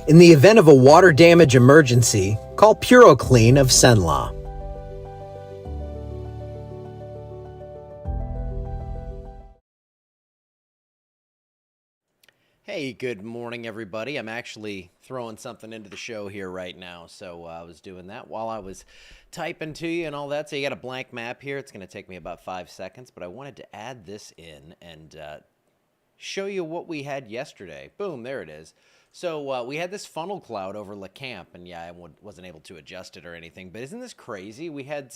In the event of a water damage emergency, call PuroClean of Cenla. Hey, good morning, everybody. I'm actually throwing something into the show here right now, so I was doing that while I was typing to you and all that. So you got a blank map here. It's going to take me about 5 seconds, but I wanted to add this in and show you what we had yesterday. Boom, there it is. So we had this funnel cloud over Le Camp, and yeah, I wasn't able to adjust it or anything, but isn't this crazy? We had,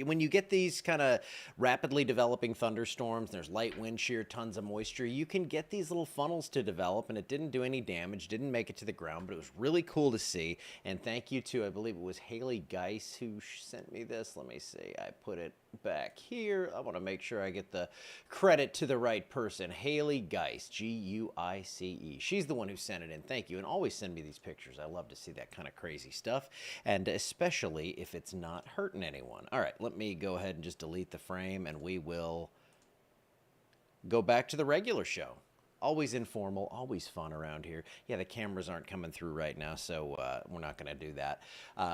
when you get these kind of rapidly developing thunderstorms, there's light wind shear, tons of moisture, you can get these little funnels to develop, and it didn't do any damage, didn't make it to the ground, but it was really cool to see, and thank you to, I believe it was Haley Geis who sent me this. Let me see, I put it back here. I want to make sure I get the credit to the right person. Haley Geis, G-U-I-C-E. She's the one who sent it in. Thank you. And always send me these pictures. I love to see that kind of crazy stuff, and especially if it's not hurting anyone. All right, let me go ahead and just delete the frame, and we will go back to the regular show. Always informal, always fun around here. Yeah, the cameras aren't coming through right now, so we're not going to do that.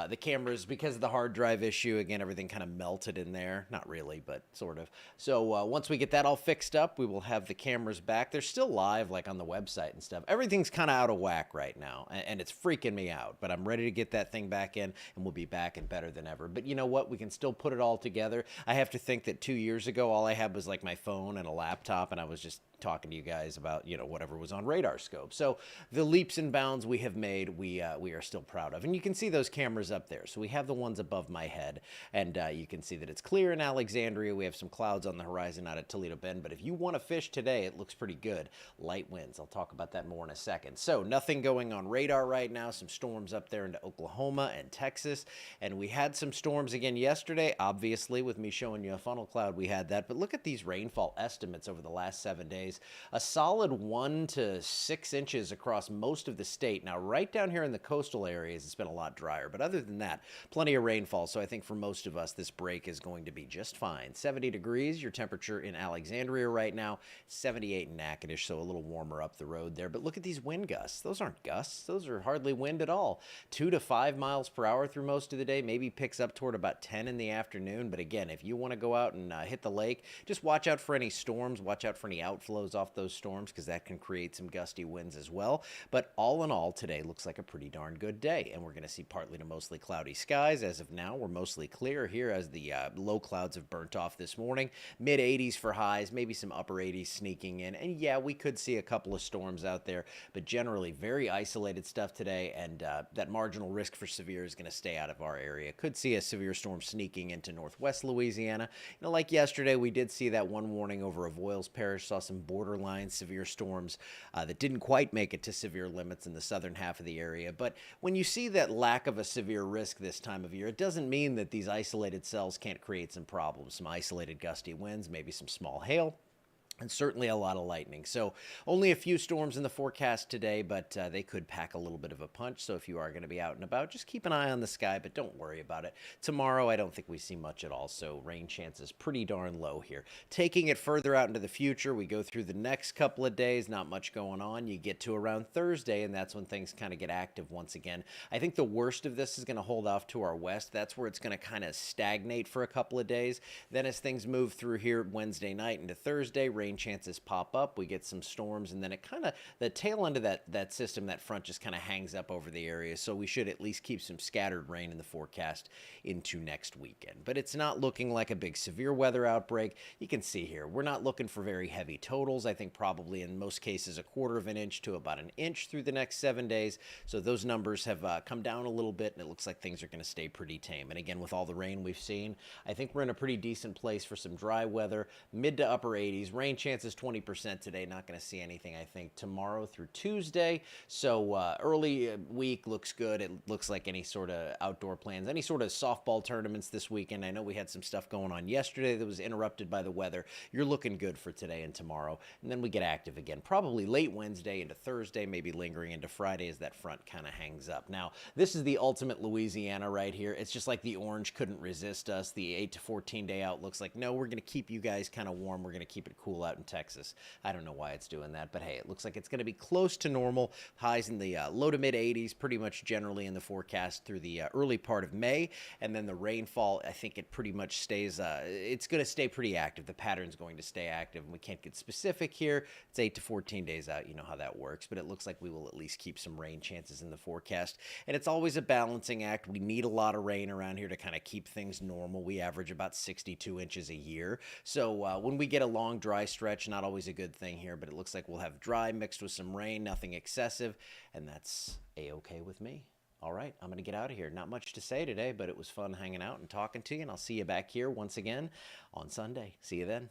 The cameras, because of the hard drive issue, again, everything kind of melted in there. Not really, but sort of. So once we get that all fixed up, we will have the cameras back. They're still live, like on the website and stuff. Everything's kind of out of whack right now, and it's freaking me out. But I'm ready to get that thing back in, and we'll be back and better than ever. But you know what? We can still put it all together. I have to think that 2 years ago, all I had was like my phone and a laptop, and I was just talking to you guys about, you know, whatever was on Radar Scope. So the leaps and bounds we have made, we are still proud of. And you can see those cameras up there. So we have the ones above my head, and you can see that it's clear in Alexandria. We have some clouds on the horizon out at Toledo Bend, but if you want to fish today, it looks pretty good. Light winds. I'll talk about that more in a second. So nothing going on radar right now. Some storms up there into Oklahoma and Texas, and we had some storms again yesterday. Obviously, with me showing you a funnel cloud, we had that. But look at these rainfall estimates over the last 7 days. A solid 1 to 6 inches across most of the state. Now, right down here in the coastal areas, it's been a lot drier. But other than that, plenty of rainfall. So I think for most of us, this break is going to be just fine. 70 degrees, your temperature in Alexandria right now. 78 in Natchitoches, so a little warmer up the road there. But look at these wind gusts. Those aren't gusts. Those are hardly wind at all. 2 to 5 miles per hour through most of the day. Maybe picks up toward about 10 in the afternoon. But again, if you want to go out and hit the lake, just watch out for any storms. Watch out for any outflows off those storms, because that can create some gusty winds as well. But all in all, today looks like a pretty darn good day, and we're going to see partly to mostly cloudy skies. As of now, we're mostly clear here as the low clouds have burnt off this morning. Mid 80s for highs, maybe some upper 80s sneaking in, and yeah, we could see a couple of storms out there, but generally very isolated stuff today, and that marginal risk for severe is going to stay out of our area. Could see a severe storm sneaking into northwest Louisiana. You know, like yesterday, we did see that one warning over Avoyelles Parish, saw some borderline severe storms that didn't quite make it to severe limits in the southern half of the area. But when you see that lack of a severe risk this time of year, it doesn't mean that these isolated cells can't create some problems. Some isolated gusty winds, maybe some small hail, and certainly a lot of lightning. So only a few storms in the forecast today, but they could pack a little bit of a punch. So if you are going to be out and about, just keep an eye on the sky, but don't worry about it. Tomorrow, I don't think we see much at all, so rain chances pretty darn low here. Taking it further out into the future, we go through the next couple of days, not much going on. You get to around Thursday, and that's when things kind of get active once again. I think the worst of this is going to hold off to our west. That's where it's going to kind of stagnate for a couple of days. Then as things move through here Wednesday night into Thursday, rain chances pop up, we get some storms, and then it kind of, the tail end of that system, that front just kind of hangs up over the area, so we should at least keep some scattered rain in the forecast into next weekend. But it's not looking like a big severe weather outbreak. You can see here, we're not looking for very heavy totals. I think probably in most cases 1/4 of an inch to about an inch through the next 7 days, so those numbers have come down a little bit, and it looks like things are going to stay pretty tame. And again, with all the rain we've seen, I think we're in a pretty decent place for some dry weather. Mid to upper 80s, rain chances 20% today. Not going to see anything, I think, tomorrow through Tuesday. So early week looks good. It looks like any sort of outdoor plans, any sort of softball tournaments this weekend. I know we had some stuff going on yesterday that was interrupted by the weather. You're looking good for today and tomorrow. And then we get active again, probably late Wednesday into Thursday, maybe lingering into Friday as that front kind of hangs up. Now, this is the ultimate Louisiana right here. It's just like the orange couldn't resist us. The 8 to 14 day out looks like, no, we're going to keep you guys kind of warm. We're going to keep it cool out in Texas. I don't know why it's doing that, but hey, it looks like it's going to be close to normal. Highs in the low to mid 80s, pretty much generally in the forecast through the early part of May. And then the rainfall, I think it pretty much stays, it's going to stay pretty active. The pattern's going to stay active, and we can't get specific here. It's 8 to 14 days out. You know how that works, but it looks like we will at least keep some rain chances in the forecast. And it's always a balancing act. We need a lot of rain around here to kind of keep things normal. We average about 62 inches a year. So when we get a long dry stretch, not always a good thing here, but it looks like we'll have dry mixed with some rain, nothing excessive, and that's a-okay with me. All right, I'm going to get out of here. Not much to say today, but it was fun hanging out and talking to you, and I'll see you back here once again on Sunday. See you then.